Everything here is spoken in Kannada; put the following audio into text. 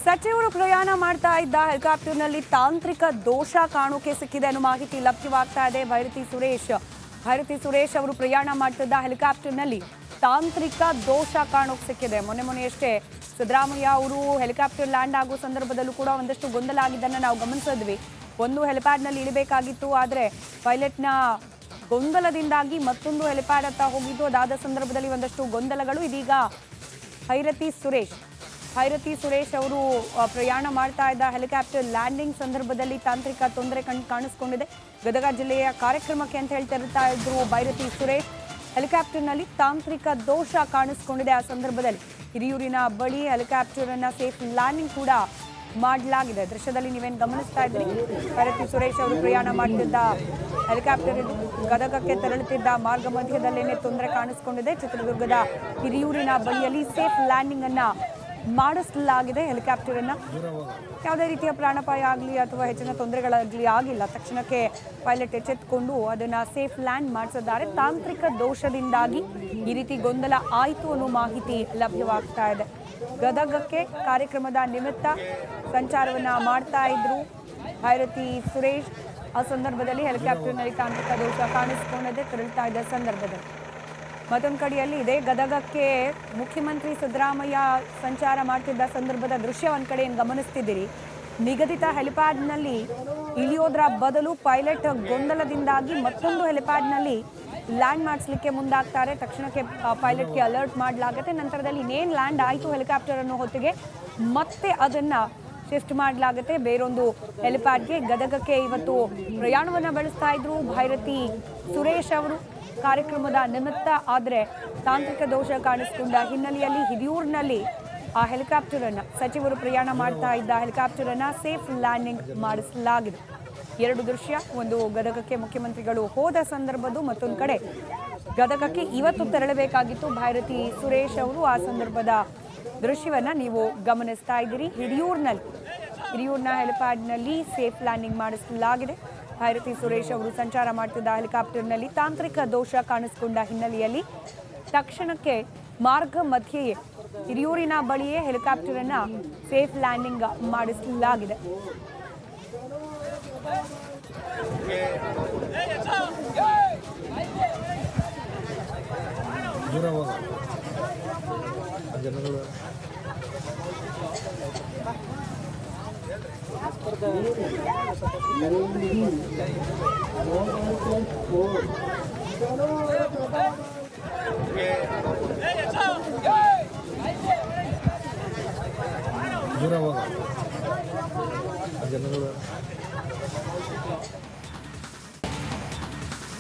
ಸಚಿವರು ಪ್ರಯಾಣ ಮಾಡ್ತಾ ಇದ್ದ ಹೆಲಿಕಾಪ್ಟರ್ನಲ್ಲಿ ತಾಂತ್ರಿಕ ದೋಷ ಕಾಣೋಕೆ ಸಿಕ್ಕಿದೆ ಅನ್ನೋ ಮಾಹಿತಿ ಲಭ್ಯವಾಗ್ತಾ ಇದೆ. ಭೈರತಿ ಸುರೇಶ್ ಅವರು ಪ್ರಯಾಣ ಮಾಡ್ತಿದ್ದ ಹೆಲಿಕಾಪ್ಟರ್ನಲ್ಲಿ ತಾಂತ್ರಿಕ ದೋಷ ಕಾಣೋಕೆ ಸಿಕ್ಕಿದೆ. ಮೊನ್ನೆಯಷ್ಟೇ ಸಿದ್ದರಾಮಯ್ಯ ಅವರು ಹೆಲಿಕಾಪ್ಟರ್ ಲ್ಯಾಂಡ್ ಆಗೋ ಸಂದರ್ಭದಲ್ಲೂ ಕೂಡ ಒಂದಷ್ಟು ಗೊಂದಲ ಆಗಿದ್ದನ್ನು ನಾವು ಗಮನಿಸಿದ್ವಿ. ಒಂದು ಹೆಲಿಪ್ಯಾಡ್ನಲ್ಲಿ ಇಳಿಬೇಕಾಗಿತ್ತು, ಆದರೆ ಪೈಲಟ್ನ ಗೊಂದಲದಿಂದಾಗಿ ಮತ್ತೊಂದು ಹೆಲಿಪ್ಯಾಡ್ ಹತ್ತ ಹೋಗಿದ್ದು. ಅದಾದ ಸಂದರ್ಭದಲ್ಲಿ ಒಂದಷ್ಟು ಗೊಂದಲಗಳು. ಇದೀಗ ಭೈರತಿ ಸುರೇಶ್ ಅವರು ಪ್ರಯಾಣ ಮಾಡ್ತಾ ಇದ್ದ ಹೆಲಿಕಾಪ್ಟರ್ ಲ್ಯಾಂಡಿಂಗ್ ಸಂದರ್ಭದಲ್ಲಿ ತಾಂತ್ರಿಕ ತೊಂದರೆ ಕಾಣಿಸ್ಕೊಂಡಿದೆ. ಗದಗ ಜಿಲ್ಲೆಯ ಕಾರ್ಯಕ್ರಮಕ್ಕೆ ಅಂತ ಹೇಳ್ತಾ ಇದ್ರು ಭೈರತಿ ಸುರೇಶ್. ಹೆಲಿಕಾಪ್ಟರ್ನಲ್ಲಿ ತಾಂತ್ರಿಕ ದೋಷ ಕಾಣಿಸ್ಕೊಂಡಿದೆ. ಆ ಸಂದರ್ಭದಲ್ಲಿ ಹಿರಿಯೂರಿನ ಬಳಿ ಹೆಲಿಕಾಪ್ಟರ್ ಅನ್ನ ಸೇಫ್ ಲ್ಯಾಂಡಿಂಗ್ ಕೂಡ ಮಾಡಲಾಗಿದೆ. ದೃಶ್ಯದಲ್ಲಿ ನೀವೇನು ಗಮನಿಸ್ತಾ ಇದ್ರಿ, ಭೈರತಿ ಸುರೇಶ್ ಅವರು ಪ್ರಯಾಣ ಮಾಡ್ತಿದ್ದ ಹೆಲಿಕಾಪ್ಟರ್ ಇದು ಗದಗಕ್ಕೆ ತೆರಳುತ್ತಿದ್ದ ಮಾರ್ಗ ಮಧ್ಯದಲ್ಲೇನೆ ತೊಂದರೆ ಕಾಣಿಸ್ಕೊಂಡಿದೆ. ಚಿತ್ರದುರ್ಗದ ಹಿರಿಯೂರಿನ ಬಳಿಯಲ್ಲಿ ಸೇಫ್ ಲ್ಯಾಂಡಿಂಗ್ ಅನ್ನ ಮಾಡಿಸಲಾಗಿದೆ. ಹೆಲಿಕಾಪ್ಟರ್ ಅನ್ನ ಯಾವುದೇ ರೀತಿಯ ಪ್ರಾಣಾಪಾಯ ಆಗಲಿ ಅಥವಾ ಹೆಚ್ಚಿನ ತೊಂದರೆಗಳಾಗಲಿ ಆಗಿಲ್ಲ. ತಕ್ಷಣಕ್ಕೆ ಪೈಲಟ್ ಎಚ್ಚೆತ್ತುಕೊಂಡು ಅದನ್ನ ಸೇಫ್ ಲ್ಯಾಂಡ್ ಮಾಡಿಸಿದ್ದಾರೆ. ತಾಂತ್ರಿಕ ದೋಷದಿಂದಾಗಿ ಈ ರೀತಿ ಗೊಂದಲ ಆಯಿತು ಅನ್ನೋ ಮಾಹಿತಿ ಲಭ್ಯವಾಗ್ತಾ ಇದೆ. ಗದಗಕ್ಕೆ ಕಾರ್ಯಕ್ರಮದ ನಿಮಿತ್ತ ಸಂಚಾರವನ್ನ ಮಾಡ್ತಾ ಇದ್ರು ಭೈರತಿ ಸುರೇಶ್. ಆ ಸಂದರ್ಭದಲ್ಲಿ ಹೆಲಿಕಾಪ್ಟರ್ನಲ್ಲಿ ತಾಂತ್ರಿಕ ದೋಷ ಕಾಣಿಸಿಕೊಂಡಿದೆ. ತೆರಳುತ್ತಾ ಇದ್ದ ಸಂದರ್ಭದಲ್ಲಿ ಮತ್ತೊಂದು ಕಡೆಯಲ್ಲಿ ಇದೇ ಗದಗಕ್ಕೆ ಮುಖ್ಯಮಂತ್ರಿ ಸಿದ್ದರಾಮಯ್ಯ ಸಂಚಾರ ಮಾಡ್ತಿದ್ದ ಸಂದರ್ಭದ ದೃಶ್ಯ ಒಂದು ಕಡೆ ಏನು ಗಮನಿಸ್ತಿದ್ದೀರಿ. ನಿಗದಿತ ಹೆಲಿಪ್ಯಾಡ್ನಲ್ಲಿ ಇಳಿಯೋದ್ರ ಬದಲು ಪೈಲಟ್ ಗೊಂದಲದಿಂದಾಗಿ ಮತ್ತೊಂದು ಹೆಲಿಪ್ಯಾಡ್ನಲ್ಲಿ ಲ್ಯಾಂಡ್ ಮಾಡಿಸ್ಲಿಕ್ಕೆ ಮುಂದಾಗ್ತಾರೆ. ತಕ್ಷಣಕ್ಕೆ ಪೈಲಟ್ಗೆ ಅಲರ್ಟ್ ಮಾಡಲಾಗುತ್ತೆ. ನಂತರದಲ್ಲಿ ಇನ್ನೇನು ಲ್ಯಾಂಡ್ ಆಯಿತು ಹೆಲಿಕಾಪ್ಟರ್ ಅನ್ನೋ ಹೊತ್ತಿಗೆ ಮತ್ತೆ ಅದನ್ನು ಶಿಫ್ಟ್ ಮಾಡಲಾಗುತ್ತೆ ಬೇರೊಂದು ಹೆಲಿಪ್ಯಾಡ್ಗೆ. ಗದಗಕ್ಕೆ ಇವತ್ತು ಪ್ರಯಾಣವನ್ನು ಬೆಳೆಸ್ತಾ ಇದ್ರು ಭೈರತಿ ಸುರೇಶ್ ಅವರು ಕಾರ್ಯಕ್ರಮದ ನಿಮಿತ್ತ. ಆದರೆ ತಾಂತ್ರಿಕ ದೋಷ ಕಾಣಿಸಿಕೊಂಡ ಹಿನ್ನೆಲೆಯಲ್ಲಿ ಹಿರಿಯೂರಿನಲ್ಲಿ ಆ ಹೆಲಿಕಾಪ್ಟರ್ ಅನ್ನ ಸಚಿವರು ಪ್ರಯಾಣ ಮಾಡ್ತಾ ಇದ್ದ ಹೆಲಿಕಾಪ್ಟರ್ ಅನ್ನ ಸೇಫ್ ಲ್ಯಾಂಡಿಂಗ್ ಮಾಡಿಸಲಾಗಿದೆ. ಎರಡು ದೃಶ್ಯ, ಒಂದು ಗದಗಕ್ಕೆ ಮುಖ್ಯಮಂತ್ರಿಗಳು ಹೋದ ಸಂದರ್ಭದ್ದು, ಮತ್ತೊಂದು ಕಡೆ ಗದಗಕ್ಕೆ ಇವತ್ತು ತೆರಳಬೇಕಾಗಿತ್ತು ಭೈರತಿ ಸುರೇಶ್ ಅವರು. ಆ ಸಂದರ್ಭದ ದೃಶ್ಯವನ್ನ ನೀವು ಗಮನಿಸ್ತಾ ಇದ್ದೀರಿ. ಹಿರಿಯೂರಿನ ಹೆಲಿಪ್ಯಾಡ್ನಲ್ಲಿ ಸೇಫ್ ಲ್ಯಾಂಡಿಂಗ್ ಮಾಡಿಸಲಾಗಿದೆ. ಭೈರತಿ ಸುರೇಶ್ ಅವರು ಸಂಚಾರ ಮಾಡ್ತಿದ್ದ ಹೆಲಿಕಾಪ್ಟರ್ನಲ್ಲಿ ತಾಂತ್ರಿಕ ದೋಷ ಕಾಣಿಸಿಕೊಂಡ ಹಿನ್ನೆಲೆಯಲ್ಲಿ ತಕ್ಷಣಕ್ಕೆ ಮಾರ್ಗ ಮಧ್ಯೆಯೇ ಹಿರಿಯೂರಿನ ಬಳಿಯೇ ಹೆಲಿಕಾಪ್ಟರ್ ಅನ್ನ ಸೇಫ್ ಲ್ಯಾಂಡಿಂಗ್ ಮಾಡಿಸಲಾಗಿದೆ. ಜನಗಳು